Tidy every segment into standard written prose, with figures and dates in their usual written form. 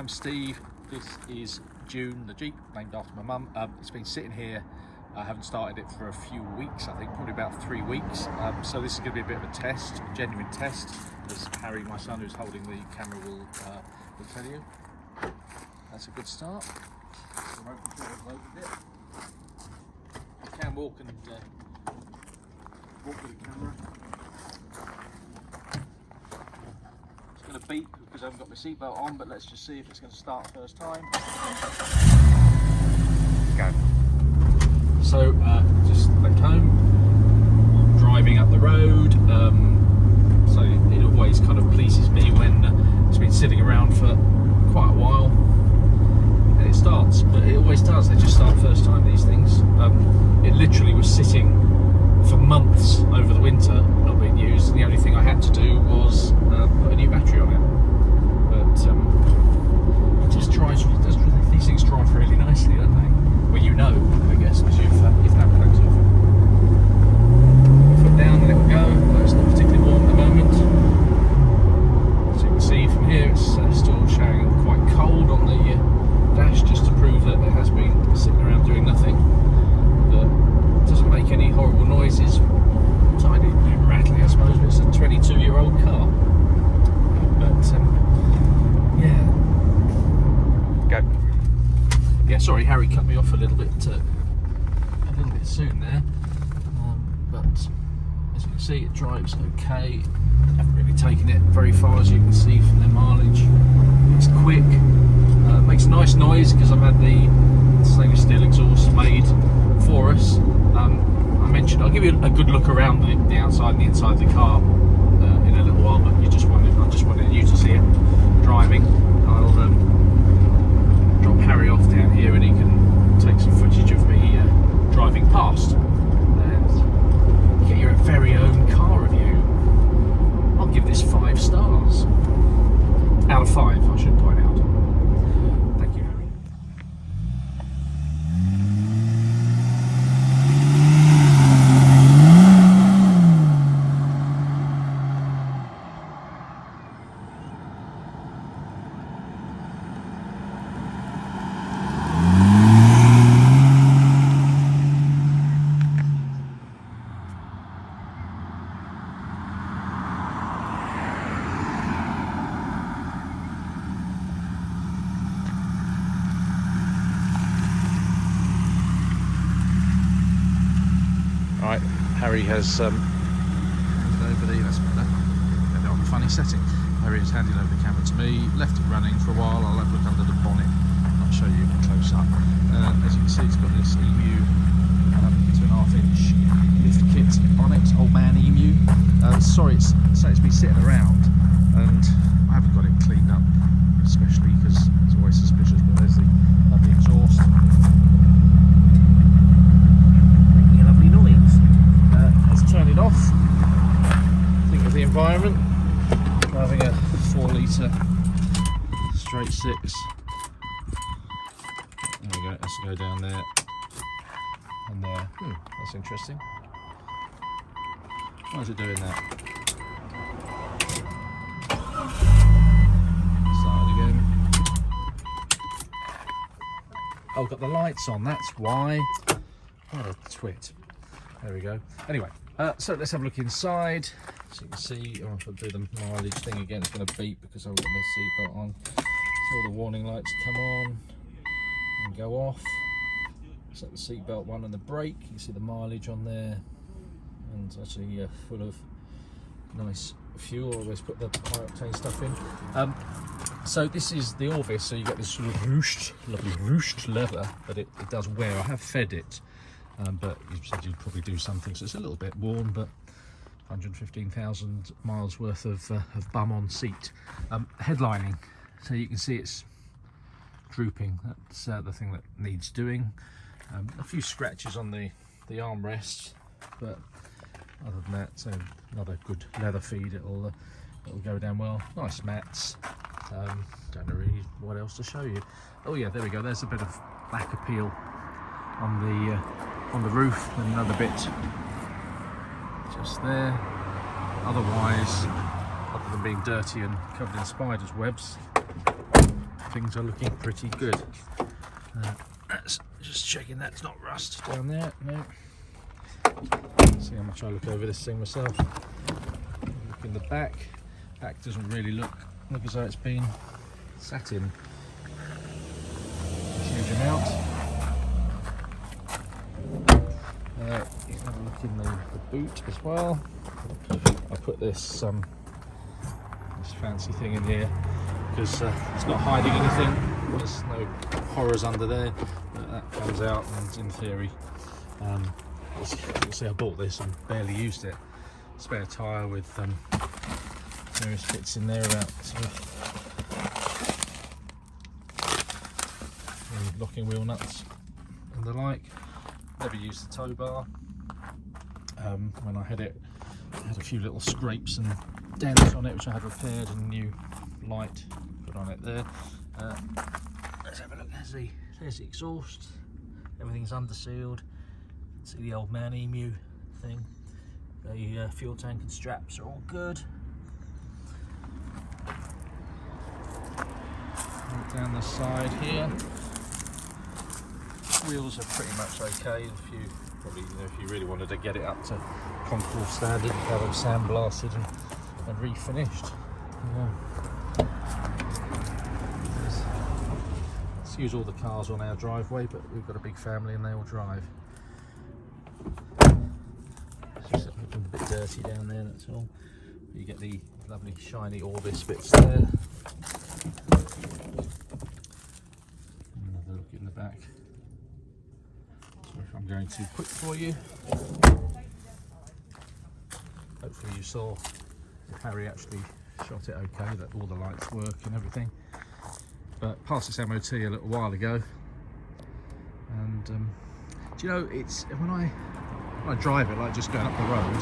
I'm Steve. This is June, the Jeep, named after my mum. It's been sitting here. I haven't started it for a few weeks, I think, probably about 3 weeks. So this is going to be a bit of a test, a genuine test, as Harry, my son, who's holding the camera, will tell you. That's a good start. The remote control has loaded it. You can walk with the camera. It's going to beep because I haven't got my seatbelt on, but let's just see if it's going to start first time. Go. So just left home, driving up the road, so it always kind of pleases me when it's been sitting around for quite a while and it starts, but it always does. They just start first time, these things. It literally was sitting for months over the winter, not being used, and the only thing I had to do was put a new battery on it. But it just drives, these things drive really nicely, don't they? Well, you know, I guess, because you've had products of. Foot down and it will go. Although it's not particularly warm at the moment. As you can see from here, it's still showing quite cold on the dash, just to prove that it has been sitting around doing nothing. But it doesn't make any horrible noises. Tiny, rattly, I suppose, but it's a 22-year-old car. But yeah. Go. Yeah, sorry, Harry cut me off a little bit soon there, but as you can see, it drives okay. I haven't really taken it very far, as you can see from the mileage. It's quick, makes a nice noise because I've had the stainless steel exhaust made for us. I mentioned I'll give you a good look around the outside and the inside of the car in a little while, but I just wanted you to see it driving. I'll drop Harry off down here and he can take some footage of me driving past and get your very own car review. I'll give this 5 stars out of 5, I should point out. Thank you, Harry. Right, Harry has handed over the, that's better, on a funny setting. Harry has handed over the camera to me, left it running for a while. I'll have a look under the bonnet, I'll show you close up. As you can see, it's got this EMU 2.5-inch lift kit on it, old man EMU. Sorry, it's been sitting around and I haven't got it cleaned up, especially because it's always suspicious, but there's the lovely exhaust. Let's turn it off. Think of the environment. Having a 4-litre straight 6. There we go. Let's go down there and there. That's interesting. Why is it doing that? Start it again. Oh, got the lights on. That's why. What a twit. There we go. Anyway, so let's have a look inside. So you can see, if I do the mileage thing again, it's going to beep because I've got my seatbelt on. So all the warning lights come on and go off. Set the seatbelt one and the brake. You can see the mileage on there, and it's actually full of nice fuel. Always put the high octane stuff in. So this is the Orvis, so you get this sort of ruched, lovely ruched leather, but it does wear. I have fed it. But you said you'd probably do something, so it's a little bit worn, but 115,000 miles worth of bum on seat. Headlining, so you can see it's drooping. That's the thing that needs doing. A few scratches on the armrests, but other than that, so another good leather feed. It'll go down well. Nice mats. Don't know really what else to show you. Oh yeah, there we go. There's a bit of black appeal on the roof, and another bit just there. Otherwise, other than being dirty and covered in spiders' webs, things are looking pretty good. Just checking that's not rust down there. No. See how much I look over this thing myself. Look in the back. Back doesn't really look as though it's been sat in a huge amount. You can have a look in the boot as well. I put this fancy thing in here because it's not hiding anything. There's no horrors under there. But that comes out, and in theory, you'll see I bought this and barely used it. Spare tyre with various bits in there about sort of locking wheel nuts and the like. Never used the tow bar. When I had it, I had a few little scrapes and dents on it, which I had repaired, and a new light put on it there. Let's have a look. There's the exhaust. Everything's undersealed. See the old man emu thing. The fuel tank and straps are all good. Right down the side here. Wheels are pretty much okay. If you probably, if you really wanted to get it up to contour standard, have them sandblasted and refinished. Let's use all the cars on our driveway, but we've got a big family and they all drive. It's just looking a bit dirty down there, that's all. You get the lovely shiny Orvis bits there. Another look in the back. Sorry if I'm going too quick for you. Hopefully you saw Harry actually shot it okay, that all the lights work and everything. But passed its MOT a little while ago, and do you know, it's when I drive it, like just going up the road,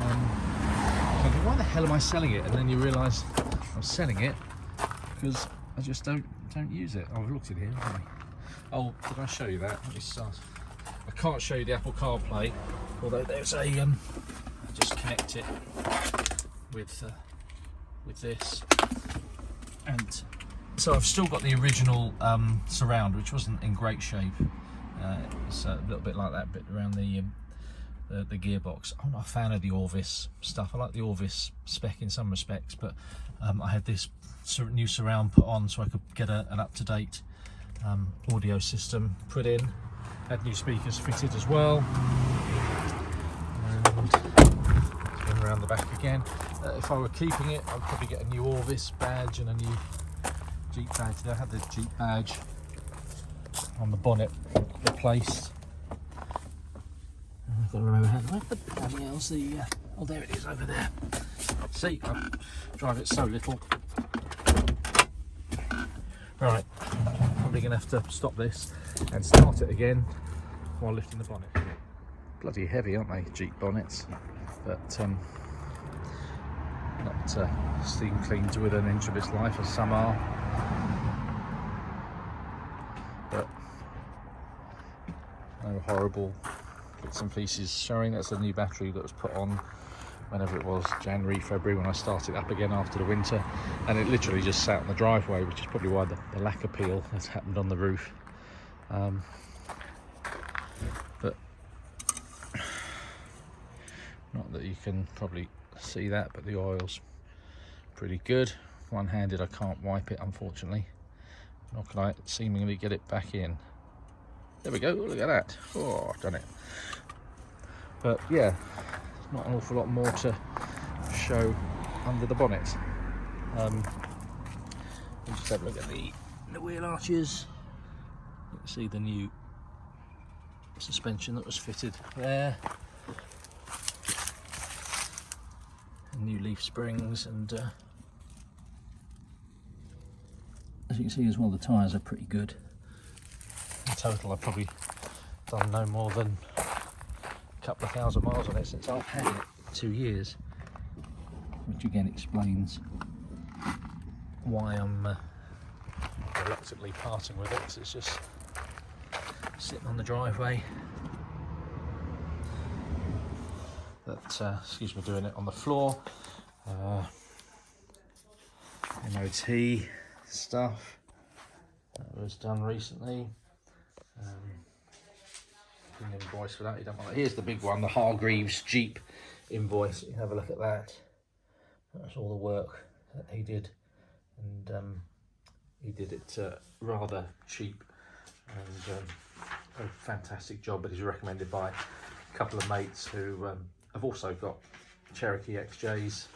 I think, why the hell am I selling it? And then you realise I'm selling it because I just don't use it. Oh, I've looked in here, haven't I? Oh, did I show you that? Let me start. I can't show you the Apple CarPlay, although there's a I just connect it with this, and so I've still got the original surround, which wasn't in great shape. It's a little bit like that bit around the gearbox. I'm not a fan of the Orvis stuff. I like the Orvis spec in some respects, but I had this new surround put on so I could get an up-to-date audio system put in. Had new speakers fitted as well. And spin around the back again. If I were keeping it, I'd probably get a new Orvis badge and a new Jeep badge. I had the Jeep badge on the bonnet replaced. I've got to remember how to bloody hell's the oh, there it is over there. See, I drive it so little. Right, probably gonna have to stop this and start it again while lifting the bonnet. Bloody heavy, aren't they, Jeep bonnets? But not steam cleaned with an inch of its life, as some are. But no horrible bits and pieces showing. That's a new battery that was put on whenever it was, January, February, when I started up again after the winter, and it literally just sat on the driveway, which is probably why the lack of peel has happened on the roof. But not that you can probably see that, but the oil's pretty good. One-handed, I can't wipe it, unfortunately. Nor can I seemingly get it back in. There we go, look at that. Oh, I've done it. But yeah, not an awful lot more to show under the bonnet. We'll just have a look at the wheel arches. You can see the new suspension that was fitted there. And new leaf springs, and as you can see as well, the tyres are pretty good. In total, I've probably done no more than a couple of thousand miles on it since I've had it, 2 years, which again explains why I'm reluctantly parting with it, because it's just sitting on the driveway. But excuse me doing it on the floor. MOT, stuff that was done recently. An invoice for that. You don't want that. Here's the big one, the Hargreaves Jeep invoice. You can have a look at that. That's all the work that he did, and he did it rather cheap, and a fantastic job. But he's recommended by a couple of mates who have also got Cherokee XJs,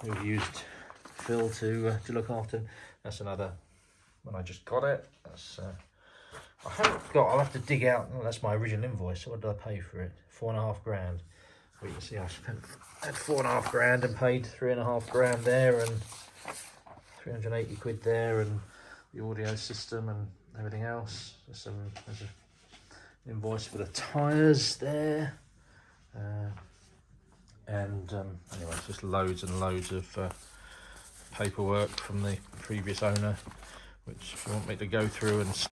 who've used Phil to look after. That's another when I just got it. That's I haven't got. I'll have to dig out. Oh, that's my original invoice. So what did I pay for it? £4.5 grand. Well, you can see I spent had £4.5 grand and paid £3.5 grand there, and 380 quid there, and the audio system and everything else. There's an invoice for the tyres there, and anyway, it's just loads and loads of paperwork from the previous owner, which if you want me to go through and